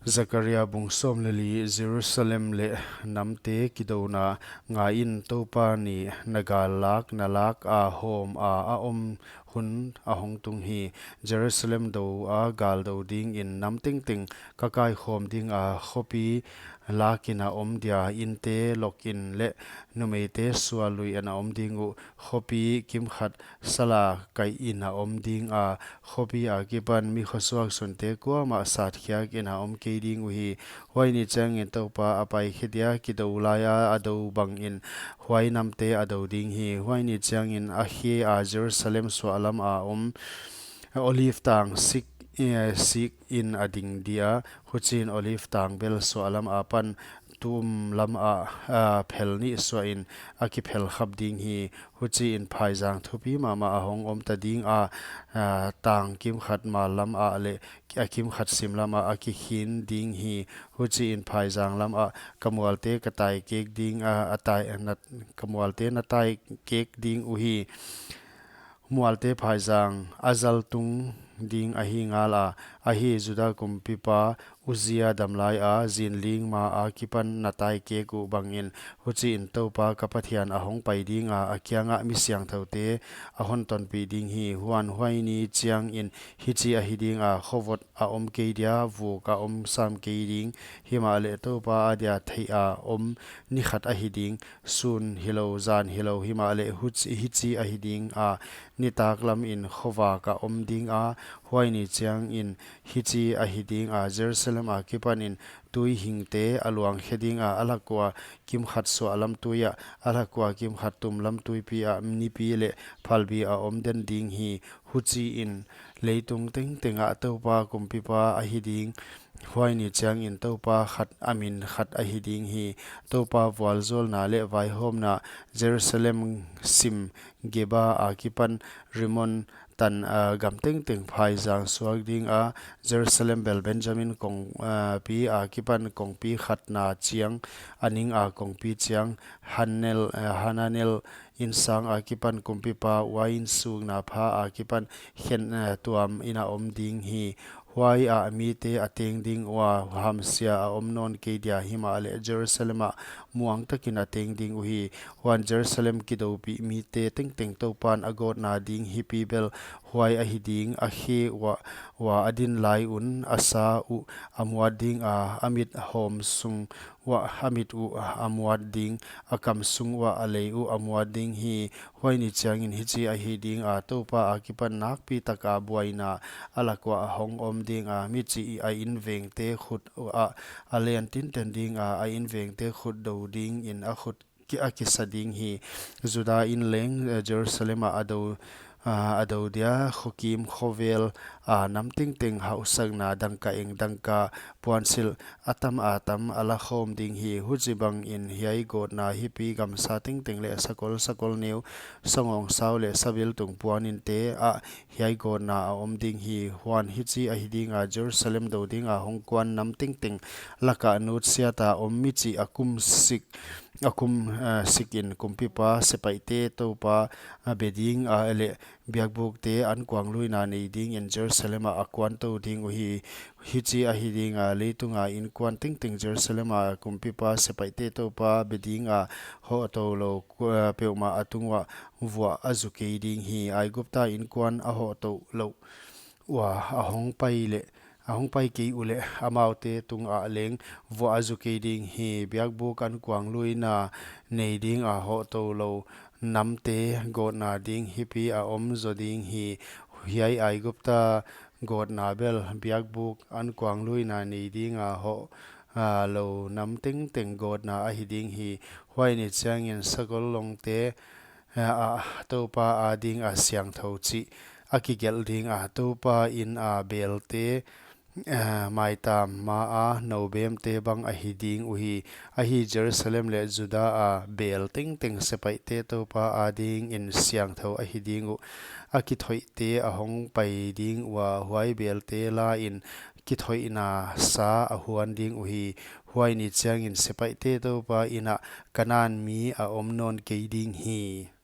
Zechariah bungsom leli Jerusalem le namte kidona nga in topa ni nagalak nalak a hom a om hun a hong tung hi Jerusalem do a gal do ding in namting ting kakai khom ding a khopi lakina om dia inte lokin le numeite sualui ana om dingu khopi kim khat sala kai in a om ding a khopi a kipan mi khoswak sunte ko ma sat khyak in a om ke ding uhi hoini chang in topa apai khidia kidolaya ado bang in huai namte ado ding hi hoini chang in a hi a Jerusalem so alam a olive tang sik in ading dia huchin olive tang bel so alam apan tum lam a phel ni so in aki phel khap ding hi huchi in phaijang thupi mama ahong om ta ding tang kim khat ma lam a le akim khat sim lam a aki hin ding hi huchi in phaijang lam a kamwalte katai kek ding atai nat kamwalte na tai kek ding uhi mualte phaijang azal tung ding ahi ngala ahi juda kumpipa uzia damlai a zinling ma a kipan natai ke ku bangin huchi in topa kapathian ahong pai ding a akyanga mi siang thote ahon ton pi ding hi huan huaini chiang in hichi a hiding a khowot a om ke dia vu ka om sam ke ding himale topa adia thei a om ni khat a hiding sun hilo zan hilo himale huchi hichi a hiding a ni taklam in khowa ka om ding a huaini chiang in hichi a hiding a Jerusalem a kipan in tui hingte aluang heading a alakwa kim khat so alam tuya alakwa kim khat tum lam tui pi a ni pi le phalbi a om den ding hi huchi in leitung teng tenga topa kumpipa a hiding huaini chiang in topa khat amin khat a hiding hi topa walzol na le vai hom na Jerusalem sim geba a kipan rimon tan gam teng teng phai jang suak ding a Jerusalem bel Benjamin kong pi a kipan kong pi khat na chiang aning a kong pi chiang hananel insang a kipan kumpi pa wain sung na pha a kipan hen tuam ina om ding hi huai a mi te ateng ding wa hamsia a omnon ke dia himale Jerusalem a muang takin ateng ding uhi huan Jerusalem kido pi mi te teng teng topan agot na ding hi pi bel huai a hiding a he wa adin lai un asa u amwad ding a amit hom sung wa hamit u amwad ding akam sung wa alei u amwad ding hi huaini chiangin hichi a hiding a topa a kipan nak pi taka buaina alakwa hong om ding a michi a inveng te khut a alen tin ten ding a inveng te khut do ding in a khut ki a kisading hi juda in leng Jerusalem a ado dia khokim khovel a namting ting hausak na dangka eng dangka puansil atam ala khom ding hi hujibang in hiai god na hi pi gam sa ting ting le sakol neu songong saw le sabil tung puanin te a hiai god na om ding hi huan hichi a hiding a Jerusalem do ding a hongkwan namting ting laka nut siata om michi akum sikin kumpipa sepaite topa beding a ele biakbuk te an kwang luina nei ding in Jerusalem a kwan to ding hi hichi a hiding a leitunga in kwan ting ting Jerusalem a kumpipa sepaite topa beding a ho to lo peuma atungwa wa azuke ding hi ai gupta in kwan a ho to lo wa ahong pai ke ule amaute tung a leng vo azuke ding hi biakbu kan kwang luina nei ding a ho to lo namte god na ding hipi a om zo ding hi hiai ai gupta god na bel biakbu an kwang luina nei ding a ho lo nam ting ting god na a hiding hi huai ni chang in sagol long te a topa a ding a siang tho chi akigel ding a topa in a belte mai tam ma a nobem te bang a hiding uhi a hi Jerusalem le Juda a bel ting ting sepai te to pa a ding in siang tho a hiding u a ki thoi te a hong pai ding wa huai bel te la in ki thoi na sa a huan ding uhi huai ni chang in sepai te to pa ina kanan mi a omnon ke ding hi